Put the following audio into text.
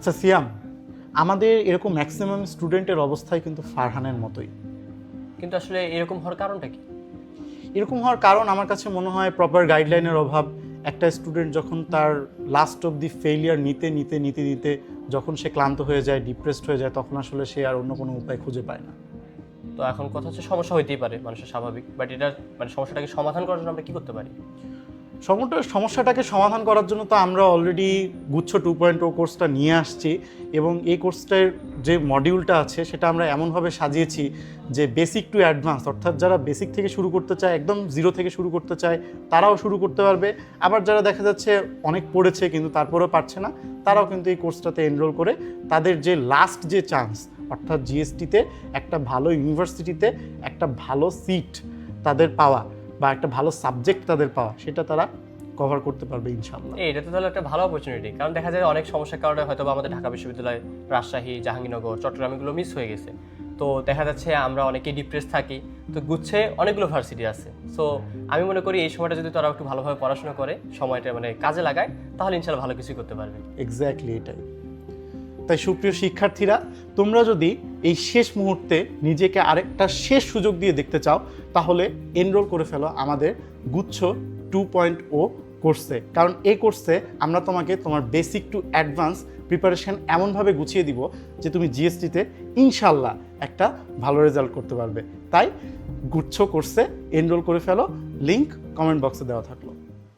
আচ্ছা সিয়াম, আমাদের এরকম ম্যাক্সিমাম স্টুডেন্টের অবস্থায় কিন্তু ফারহানের মতোই। কিন্তু আসলে এরকম হওয়ার কারণটা কি? এরকম হওয়ার কারণ আমার কাছে মনে হয় প্রপার গাইডলাইনের অভাব। একটা স্টুডেন্ট যখন তার লাস্ট অব দি ফেইলিয়ার নিতে নিতে নিতে নিতে যখন সে ক্লান্ত হয়ে যায়, ডিপ্রেসড হয়ে যায়, তখন আসলে সে আর অন্য কোনো উপায় খুঁজে পায় না। তো এখন কথা হচ্ছে সমস্যা হইতেই পারে, মানুষের স্বাভাবিক, বাট এটার মানে সমস্যাটাকে সমাধান করার জন্য আমরা কি করতে পারি? সমস্যাটাকে সমাধান করার জন্য তো আমরা অলরেডি গুচ্ছ 2.0 কোর্সটা নিয়ে আসছি, এবং এই কোর্সটার যে মডিউলটা আছে সেটা আমরা এমনভাবে সাজিয়েছি যে বেসিক টু অ্যাডভান্স, অর্থাৎ যারা বেসিক থেকে শুরু করতে চায়, একদম জিরো থেকে শুরু করতে চায়, তারাও শুরু করতে পারবে। আবার যারা দেখা যাচ্ছে অনেক পড়েছে কিন্তু তারপরেও পারছে না, তারাও কিন্তু এই কোর্সটাতে এনরোল করে তাদের যে লাস্ট যে চান্স, অর্থাৎ জিএসটিতে একটা ভালো ইউনিভার্সিটিতে একটা ভালো সিট তাদের পাওয়া বা একটা ভালো সাবজেক্ট তাদের পাওয়া, সেটা তারা কভার করতে পারবে ইনশাআল্লাহ। এটা তো তাহলে একটা ভালো অপরচুনিটি, কারণ দেখা যায় অনেক সমস্যার কারণে হয়তো বা আমাদের ঢাকা বিশ্ববিদ্যালয়, রাজশাহী, জাহাঙ্গীরনগর, চট্টগ্রাম এগুলো মিস হয়ে গেছে। তো দেখা যাচ্ছে আমরা অনেকেই ডিপ্রেস থাকি, তো গুচ্ছে অনেকগুলো ভার্সিটি আছে। সো আমি মনে করি এই সময়টা যদি তারা একটু ভালোভাবে পড়াশোনা করে, সময়টা মানে কাজে লাগায়, তাহলে ইনশাল্লাহ ভালো কিছুই করতে পারবে। এক্স্যাক্টলি এটাই। তাই সুপ্রিয় শিক্ষার্থীরা, তোমরা যদি এই শেষ মুহূর্তে নিজেকে আরেকটা শেষ সুযোগ দিয়ে দেখতে চাও, তাহলে এনরোল করে ফেলো আমাদের গুচ্ছ 2.0 কোর্সে। কারণ এই কোর্সে আমরা তোমাকে তোমার বেসিক টু অ্যাডভান্স প্রিপারেশন এমনভাবে গুছিয়ে দিব যে তুমি জিএসটিতে ইনশাল্লাহ একটা ভালো রেজাল্ট করতে পারবে। তাই গুচ্ছ কোর্সে এনরোল করে ফেলো, লিংক কমেন্ট বক্সে দেওয়া থাকলো।